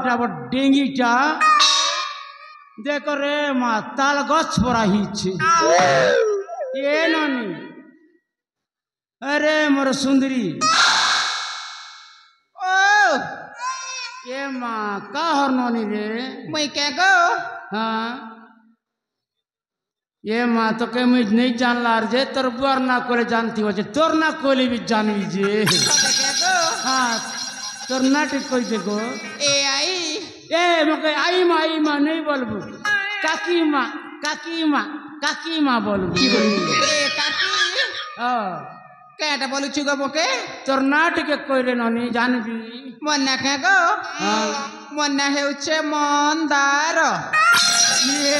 ডাবর ডেঙ্গিটা দেখো রে মা তাল গছ পড়া হিচ্ছে এ ননি अरे मोर सुंदरी ओ ये माँ का हर नोनी रे मैं क्या गो हाँ ये माँ तो के मुझे नहीं जान ला रहे तोर बुआर ना कोले जानती हो जे तोर ना कोले भी जान लीजिए क्या गो हाँ तोर नाटक कोई देखो ए मके आई माँ नहीं बोलबू काकी माँ बोलबू ए काकी हाँ क्या बोलू चुगा बोके तोर नाटक कोई रे नोनी जानबी मन्ना क्या गो मन्ना है उच्चे मंदार ये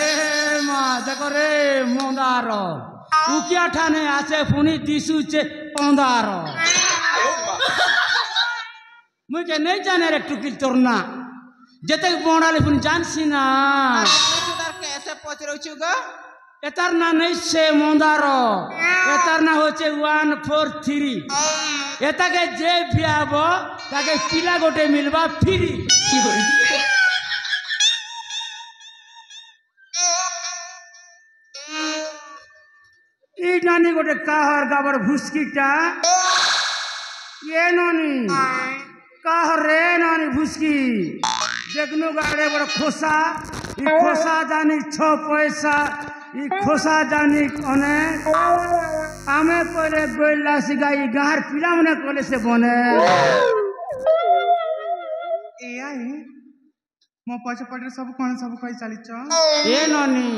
माँ देखो रे मंदार उकिया ठाने आसे पुनी दिसु चे पंदार मुझे नहीं जाने रे टुकिल तोरना जते बोंडाले पुन जानसी ना कैसे पहुंच रही चुगा एतरना नहीं से मंदारो एतरना होचे 143 एता के जे बियाबो ताके पिला गोटे मिलबा फ्री ई नानी गोटे काहर गाबर भुसकीटा ये नानी काहर रे नानी भुसकी देखनु गाड़े बड़ खोसा ई खोसा जानी 6 पैसा ई खोसा जानी कोने आमे कोले गोइला सिगाई गार पिला मने कोले से बने ए आई मो पछ पटे सब कहि चली छ ए ननी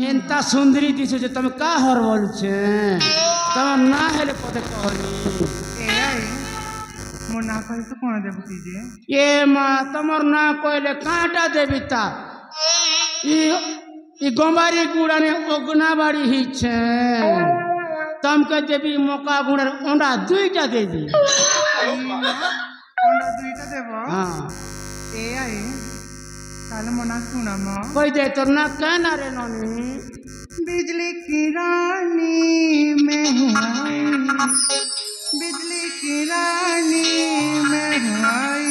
एंता सुंदरी दिसो जे तमे का हर बोल छे तमे ना हेले पते कहनी ए आई मो ना कहि तो कोन देबु कीजे ए मां तमर ना कोइले कांटा देबिता ई गोंबारी गुड़ा ने ओगना बाड़ी ही छे तम के देबी मौका गुड़ा अंडा दुईटा देबी अंडा दुईटा देबो हां ए आई काल मना सुना म कोई दे तोर ना कहना रे ननी बिजली की रानी मैं हूं आई बिजली की रानी मैं हूं आई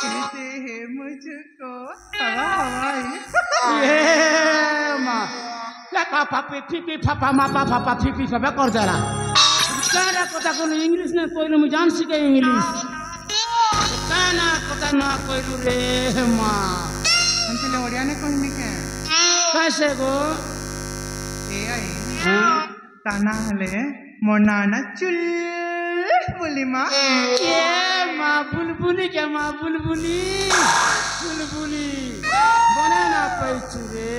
कहते हैं मुझको हवा हवाई ये मां पापा पीपी पापा मापा पापा पीपी पापा कर जरा काना कथा को इंग्लिश ने कोइलो मु जान सिके इंग्लिश काना कथा ना कोइलो रे मां अंचले ओडिया ने कहनी के कैसे गो ए आई हां ताना हले मोनाना चुल बोली मां ये मां बुलबुली के मां बुलबुली बनाना पैचू रे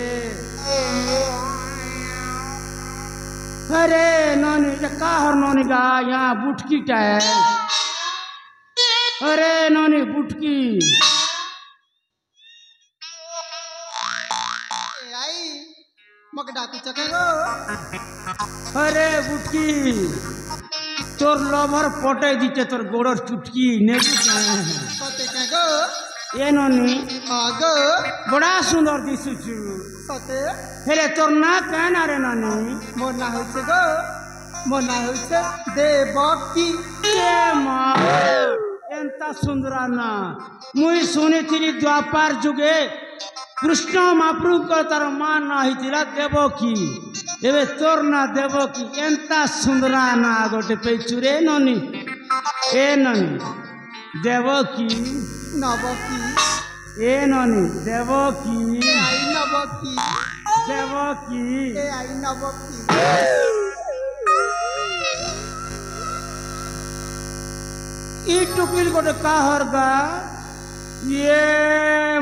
अरे नौनी का हर नौनी का यहाँ बुटकी टा है अरे नौनी बुटकी आई मक डाकू चके गो अरे बुटकी तोर लोभर पटे दीचे तोर गोड़र चुटकी नेबू सते के गो ये नौनी आगो बड़ा सुंदर दिसुछु सते हेले तोर ना कहना रे नौनी मोर ना होइছে गो मोर ना होइছে देवकी ये माँ एंता सुंदरा ना मुई सुनी थी द्वापर जुगे कृष्ण महाप्रभु को तार मां ना हितिला देवकी एबे तोर ना देवकी एंता सुंदरा ना गोटे पेचुरे ननी ए ननी देवकी नवकी ए ननी देवकी आई नवकी देवकी ए आई नवकी ई टुकिल गोटे काहर गा ये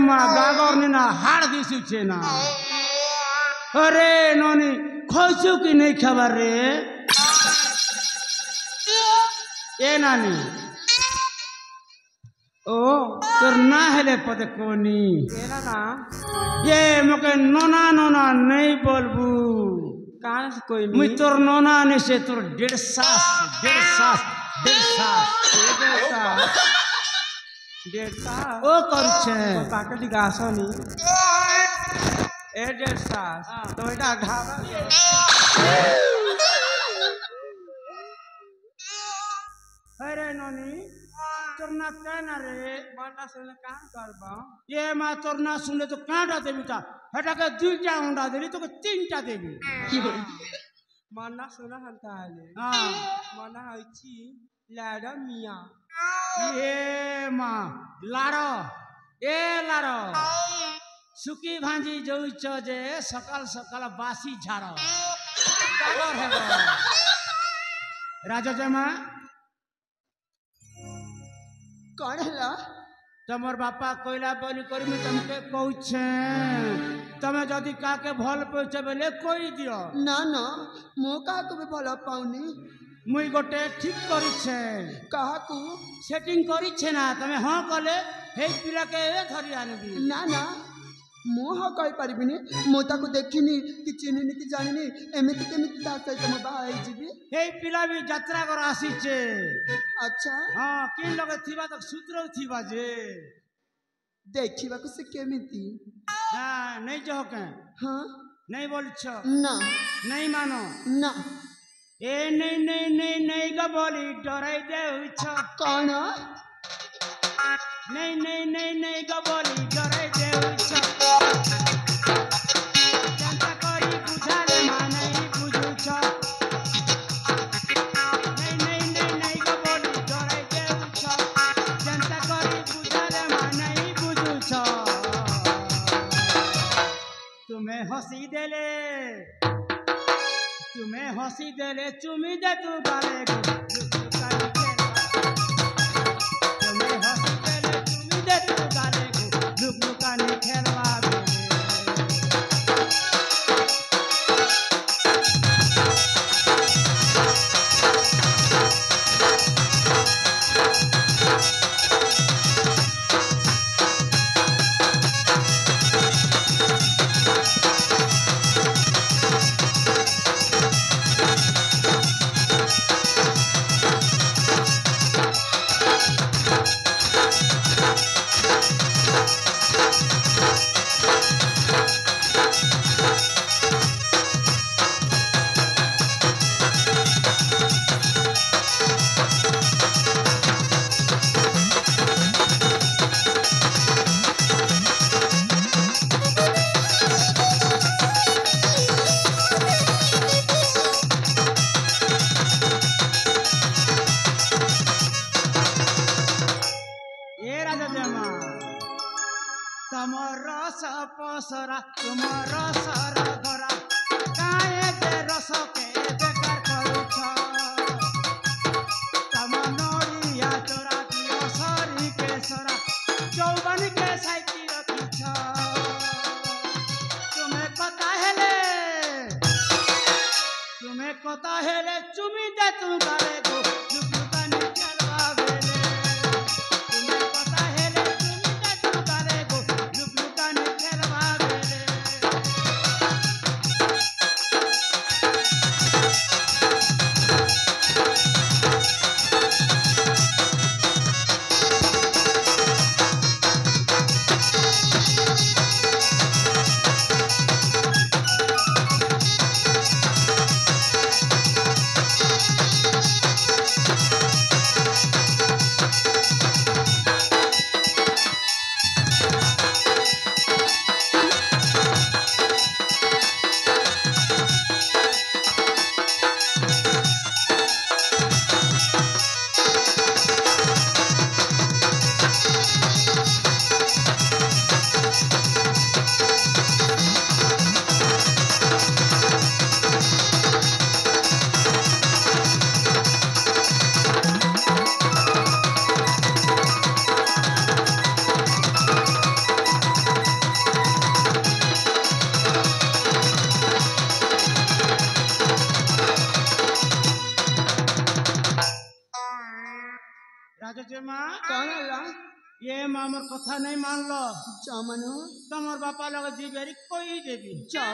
मां गागर ने ना हाड़ दिसु छे ना अरे ननी खोइछु कि नहीं खबर रे ए नानी ओ तोर ना हेले पते कोनी एना ना ये मके नोना नोना नहीं बोलबू कान से कोई मुई तोर नोना ने से तोर 1.5 सास 1.5 डेढ़ ओ कर छे पाकटी गासनी ए 1.5 तो एटा ढाबा अरे ननी তোর না কেন রে मोर ना सुनले का करब এ মা তোর না শুনলে তো কাঁটা দেবি তা হেটাকে 2টা অন্ডা দিলি তোকে 3টা দেবি मोर ना सुन हंताले হ্যাঁ मोर ना हइची लाडा मिया এ মা লাড় এ লাড় শুকি ভাঁজি যৌছ যে সকাল সকাল বাসি ঝাড় কাগর হেব রাজজমা कौन हला তোমার বাপা কইলা বলি করি মুই তোমাকে কইছে তুমি যদি কাকে ভাল পেয়েছে বলে কই দিও ना ना मो का को भी भला पाउनी মুই গোটে ঠিক করিছে कहा को সেটিং করিছে না তুমি হ্যাঁ কলে সেই পিলাকে ধরি আনবি ना ना मो हा कहि परिबिनी मो ताको देखिनी कि चिनिनी कि जानिनी एमिति केमिति ता सहित मो बाई जीबी সেই পিলা বি যাত্রা করে আসিছে अच्छा হ্যাঁ কি লগে থিবা তো সূত্র থিবা যে देखिबा को से केमिति হ্যাঁ নেই জহকে हाँ নেই বলছ ना নেই মানো ना এ নেই নেই নেই নেই গো বলি ডরাই দেউছ कौन নেই নেই নেই নেই গো বলি ডরাই দেউছ চিন্তা করি বুঝালে মা নেই বুঝুছ নেই নেই নেই নেই গো বলি ডরাই দেউছ চিন্তা করি বুঝালে মা নেই বুঝুছ তুমি হসি দেলে তুমি হসি দেলে চুমি দে তু গালে তুমি হসি দেলে চুমি দে তু গালে লুক লুকানি খেলবা এ রাজা দেমা তোমার রস পসরা তোমার রসর ধরা কায়ে যে রসকে বেকার করুছ তোমার নড়িয়া চোরা প্রিয় শরীকে সরা যৌবনকে সাইতি রখিছ তুমি কথা হেলে চুমি দে তু গালে গো লুকলুকানি খেলবা বেলে তুমি কথা হেলে চুমি দে তু গালে গো লুকলুকানি খেলবা বেলে রাজা कौन हला ये मामर কথা नहीं मानलो जामनु তোমার বাপা লগে জিবেরি কই দেবি जाओ